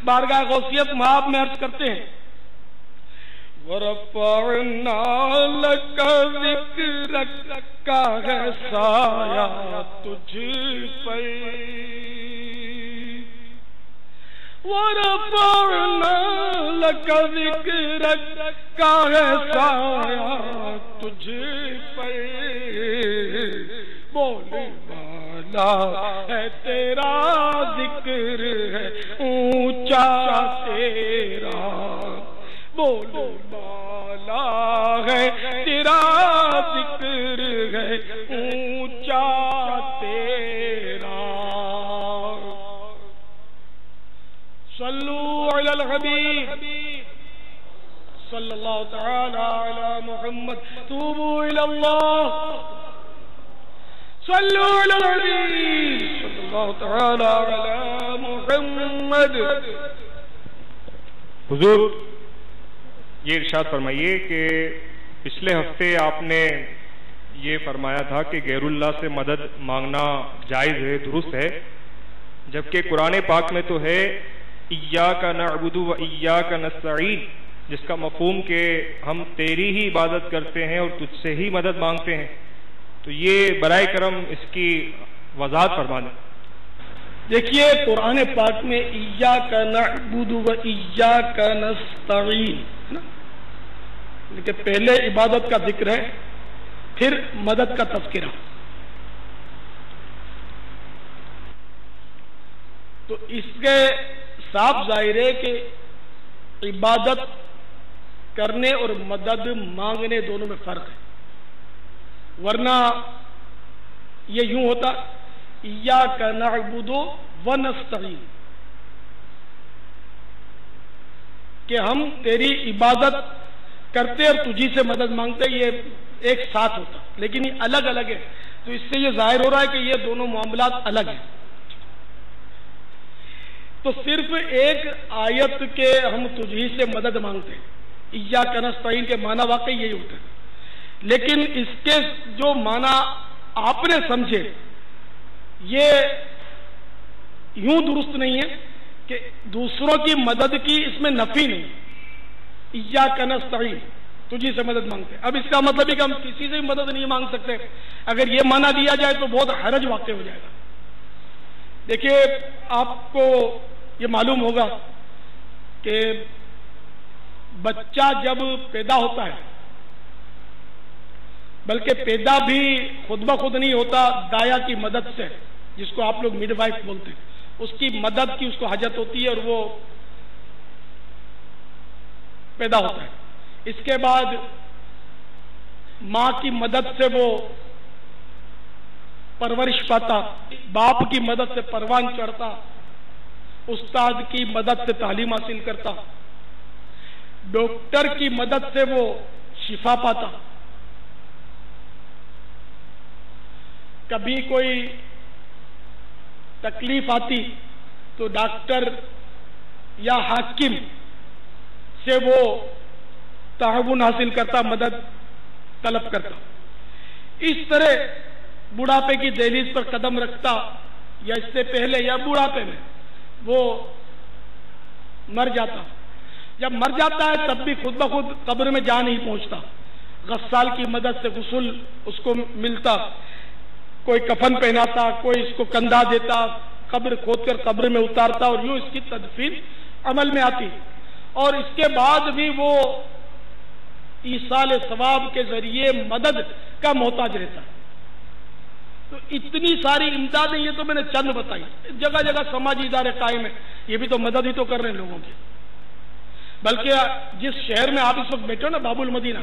بارگاہ غوثیت مآب میں عرض کرتے ہیں وَرَفَعْنَا لَكَ ذِكْرَكَ کا ہے سایہ تجھ پر وَرَفَعْنَا لَكَ ذِكْرَكَ کا ہے سایہ تجھ پر بولے والا ہے تیرا ذکر ہے اونچا تیرا بولے والا ہے تیرا ذکر ہے اونچا تیرا صلو علی الحبیب صلی اللہ تعالی علی محمد توبوا الی اللہ صلو علی الحبیب صلی اللہ تعالی علی محمد حضور یہ ارشاد فرمائیے کہ پچھلے ہفتے آپ نے یہ فرمایا تھا کہ غیر اللہ سے مدد مانگنا جائز ہے، درست ہے، جبکہ قرآن پاک میں تو ہے ایاک نعبد و ایاک نستعین، جس کا مفہوم کہ ہم تیری ہی عبادت کرتے ہیں اور تجھ سے ہی مدد مانگتے ہیں، تو یہ برائے کرم اس کی وضاحت فرما دیں۔ دیکھیے قرآن پاک میں ایاک نعبد و ایاک نستعین، لیکن پہلے عبادت کا ذکر ہے، پھر مدد کا تذکرہ، تو اس کے صاف ظاہر ہے کہ عبادت کرنے اور مدد مانگنے دونوں میں فرق ہے، ورنہ یہ یوں ہوتا ایاک نعبد و نستعین کہ ہم تیری عبادت کرتے اور تجھی سے مدد مانگتے، یہ ایک ساتھ ہوتا، لیکن یہ الگ الگ ہے، تو اس سے یہ ظاہر ہو رہا ہے کہ یہ دونوں معاملات الگ ہیں۔ تو صرف ایک آیت کے ہم تجھی سے مدد مانگتے ہیں، ایاک نستعین کے معنی واقعی یہی ہوتے ہیں، لیکن اس کے جو معنی آپ نے سمجھے یہ یوں درست نہیں ہے کہ دوسروں کی مدد کی اس میں نفی نہیں، ایاک نستعین تجھی سے مدد مانگتے ہیں، اب اس کا مطلب ہے کہ ہم کسی سے بھی مدد نہیں مانگ سکتے، اگر یہ معنی لیا جائے تو بہت حرج واقع ہو جائے گا۔ دیکھیے آپ کو یہ معلوم ہوگا کہ بچہ جب پیدا ہوتا ہے، بلکہ پیدا بھی خود بخود نہیں ہوتا، دایا کی مدد سے، جس کو آپ لوگ مڈ وائف بولتے ہیں، اس کی مدد کی اس کو حاجت ہوتی ہے اور وہ پیدا ہوتا ہے۔ اس کے بعد ماں کی مدد سے وہ پرورش پاتا، باپ کی مدد سے پروان چڑھتا، استاد کی مدد سے تعلیم حاصل کرتا، ڈاکٹر کی مدد سے وہ شفا پاتا، کبھی کوئی تکلیف آتی تو ڈاکٹر یا حاکم سے وہ تعاون حاصل کرتا، مدد طلب کرتا، اس طرح بڑھاپے کی دہلیز پر قدم رکھتا یا اس سے پہلے یا بڑھاپے میں وہ مر جاتا، جب مر جاتا ہے تب بھی خود بخود قبر میں جا نہیں پہنچتا، غسال کی مدد سے غسل اس کو ملتا، کوئی کفن پہناتا، کوئی اس کو کندھا دیتا، قبر کھود کر قبر میں اتارتا، اور یوں اس کی تدفین عمل میں آتی، اور اس کے بعد بھی وہ ایصال ثواب کے ذریعے مدد کا محتاج رہتا۔ تو اتنی ساری امدادیں، یہ تو میں نے چند بتائی، جگہ جگہ سماجی ادارے قائم ہیں، یہ بھی تو مدد ہی تو کر رہے ہیں لوگوں کی۔ بلکہ جس شہر میں آپ اس وقت بیٹھے ہو نا، باب المدینہ،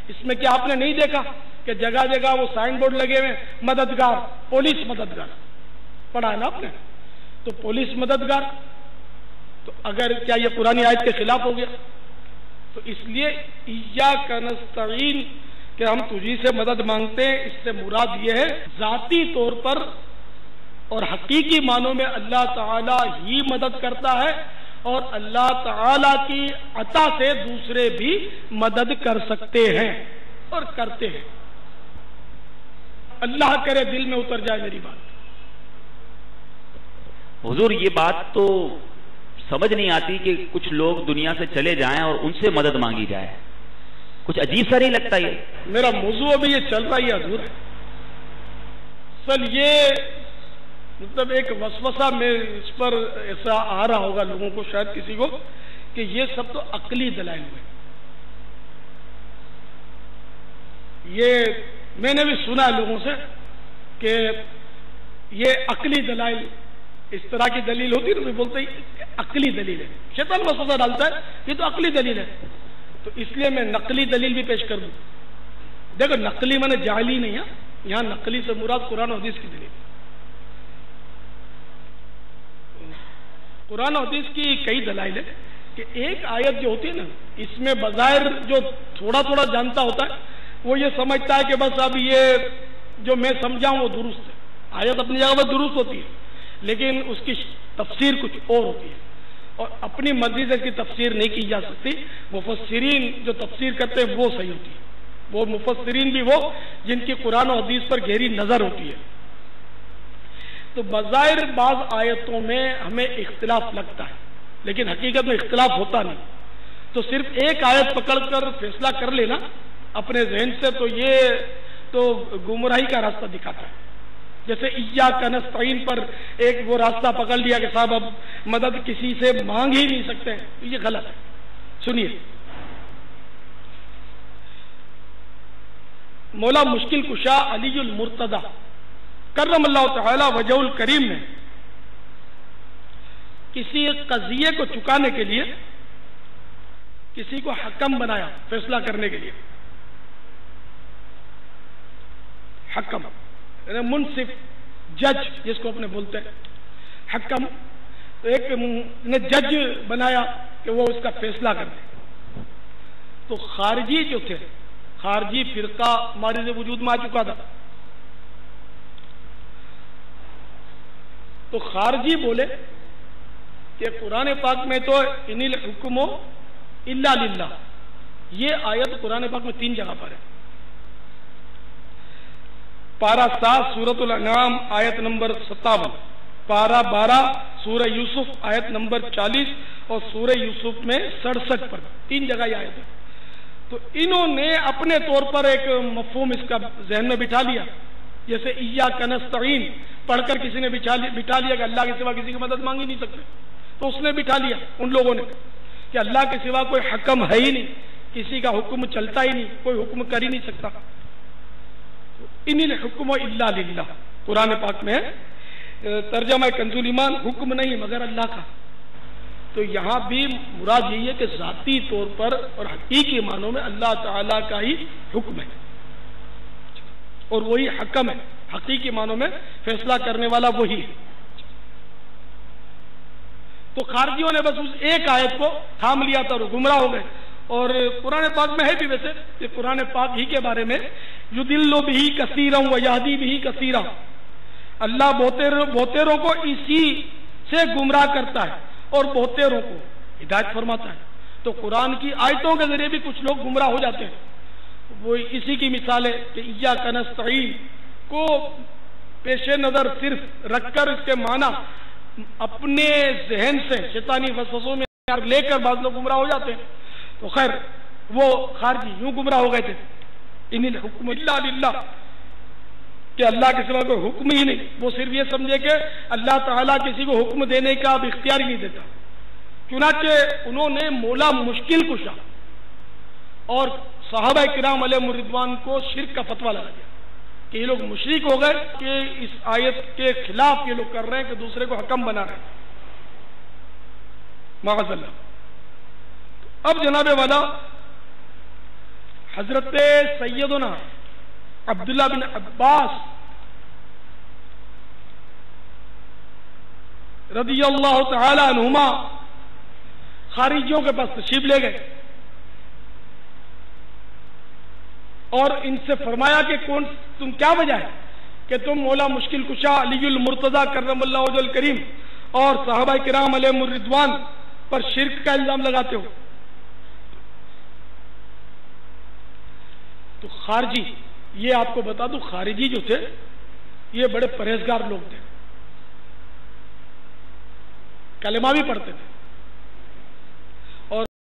اس میں کیا آپ نے نہیں دیکھا کہ جگہ جگہ وہ سائن بورڈ لگے ہوئے، مددگار، پولیس مددگار، پڑھا ہے نا آپ نے؟ تو پولیس مددگار، تو اگر کیا یہ قرآن آیت کے خلاف ہو گیا؟ تو اس لیے ایاک نستعین کہ ہم تجھی سے مدد مانگتے ہیں، اس سے مراد یہ ہے ذاتی طور پر اور حقیقی معنوں میں اللہ تعالی ہی مدد کرتا ہے، اور اللہ تعالی کی عطا سے دوسرے بھی مدد کر سکتے ہیں اور کرتے ہیں۔ اللہ کرے دل میں اتر جائے میری بات۔ حضور یہ بات تو سمجھ نہیں آتی کہ کچھ لوگ دنیا سے چلے جائیں اور ان سے مدد مانگی جائے. کچھ عجیب سا نہیں لگتا یہ؟ میرا موضوع ابھی یہ چل رہا ہے حضور. اصل یہ مطلب ایک وسوسہ میں اس پر ایسا آ رہا ہوگا لوگوں کو، شاید کسی کو، کہ یہ سب تو عقلی دلائل ہوئے. یہ میں نے بھی سنا ہے لوگوں سے کہ یہ عقلی دلائل، اس طرح کی دلیل ہوتی ہے تو بولتے ہیں عقلی دلیل ہے. شیطان وسوسہ ڈالتا ہے یہ تو عقلی دلیل ہے، تو اس لیے میں نقلی دلیل بھی پیش کر دوں. دیکھو نقلی میں نے جعلی نہیں ہے، یہاں نقلی سے مراد قرآن و حدیث کی دلیل. قرآن و حدیث کی کئی دلائل ہے کہ ایک آیت جو ہوتی ہے نا، اس میں بظاہر جو تھوڑا تھوڑا جانتا ہوتا ہے وہ یہ سمجھتا ہے کہ بس اب یہ جو میں سمجھاؤں وہ درست ہے. آیت اپنی جگہ پر درست ہوتی ہے لیکن اس کی تفسیر کچھ اور ہوتی ہے، اور اپنی مرضی سے اس کی تفسیر نہیں کی جا سکتی. مفسرین جو تفسیر کرتے ہیں وہ صحیح ہوتی ہے، وہ مفسرین بھی وہ جن کی قرآن و حدیث پر گہری نظر ہوتی ہے. تو بظاہر بعض آیتوں میں ہمیں اختلاف لگتا ہے لیکن حقیقت میں اختلاف ہوتا نہیں. تو صرف ایک آیت پکڑ کر فیصلہ کر لینا اپنے ذہن سے تو یہ تو گمراہی کا راستہ دکھاتا ہے. جیسے ایاک نستعین پر ایک وہ راستہ پکڑ لیا کہ صاحب اب مدد کسی سے مانگ ہی نہیں سکتے، یہ غلط ہے. سنیے، مولا مشکل کشا علی المرتضی کرم اللہ تعالی وجہ الکریم نے کسی قضیے کو چکانے کے لیے کسی کو حکم بنایا، فیصلہ کرنے کے لیے. حکم یعنی منصف، جج جس کو اپنے بولتے ہیں حکم. تو ایک نے جج بنایا کہ وہ اس کا فیصلہ کر دے. تو خارجی جو تھے، خارجی فرقہ ہمارے وجود میں آ چکا تھا. تو خارجی بولے کہ قرآن پاک میں تو ان الحکم الا للہ، یہ آیت قرآن پاک میں 3 جگہ پر ہے. پارہ 7 سورۃ الانعام آیت نمبر 57، پارہ 12 سورہ یوسف آیت نمبر 40 اور سورہ یوسف میں 67 پر 3 جگہ یہ آیت ہے. تو انہوں نے اپنے طور پر ایک مفہوم اس کا ذہن میں بٹھا لیا، جیسے ایاک نستعین پڑھ کر کسی نے بٹھا لیا کہ اللہ کے سوا کسی کی مدد مانگ ہی نہیں سکتے. تو اس نے بٹھا لیا ان لوگوں نے کہ اللہ کے سوا کوئی حکم ہے ہی نہیں، کسی کا حکم چلتا ہی نہیں، کوئی حکم کر ہی نہیں سکتا. ان الحکم الا للہ قرآن پاک میں ترجمہ کنز ایمان، حکم نہیں مگر اللہ کا. تو یہاں بھی مراد یہی ہے کہ ذاتی طور پر اور حقیقی معنوں میں اللہ تعالی کا ہی حکم ہے اور وہی حکم ہے. حقیقی معنوں میں فیصلہ کرنے والا وہی ہے. تو خارجیوں نے بس اس ایک آیت کو تھام لیا تھا اور گمراہ ہو گئے. اور قرآن پاک میں ہے بھی ویسے کہ قرآن پاک ہی کے بارے میں یضل بہ کثیرا ویہدی بہ کثیرا، اللہ بہتےروں کو اسی سے گمراہ کرتا ہے اور بہتےروں کو ہدایت فرماتا ہے. تو قرآن کی آیتوں کے ذریعے بھی کچھ لوگ گمراہ ہو جاتے ہیں. وہ اسی کی مثال ہے کہ ایاک نستعین کو پیش نظر صرف رکھ کر اس کے معنی اپنے ذہن سے شیطانی وسوسوں میں لے کر بعض لوگ گمراہ ہو جاتے ہیں. تو خیر وہ خارجی یوں گمراہ ہو گئے تھے. ان الحکم الا للہ کہ اللہ کے سوا کوئی حکم ہی نہیں. وہ صرف یہ سمجھے کہ اللہ تعالیٰ کسی کو حکم دینے کا اب اختیار ہی نہیں دیتا. چنانچہ انہوں نے مولا مشکل کشا اور صحابہ کرام علیہ رضوان کو شرک کا فتویٰ لگا دیا کہ یہ لوگ مشرک ہو گئے کہ اس آیت کے خلاف یہ لوگ کر رہے ہیں کہ دوسرے کو حکم بنا رہے ہیں. معاذ اللہ. اب جناب والا حضرت سیدنا عبداللہ بن عباس رضی اللہ تعالی عنہما خارجیوں کے پاس تشریف لے گئے اور ان سے فرمایا کہ تم کیا وجہ ہے کہ تم مولا مشکل کشا علی المرتضی کرم اللہ وجہ الکریم اور صحابہ کرام علیہ الرضوان پر شرک کا الزام لگاتے ہو. تو خارجی، یہ آپ کو بتا دوں خارجی جو تھے یہ بڑے پرہیزگار لوگ تھے، کلمہ بھی پڑھتے تھے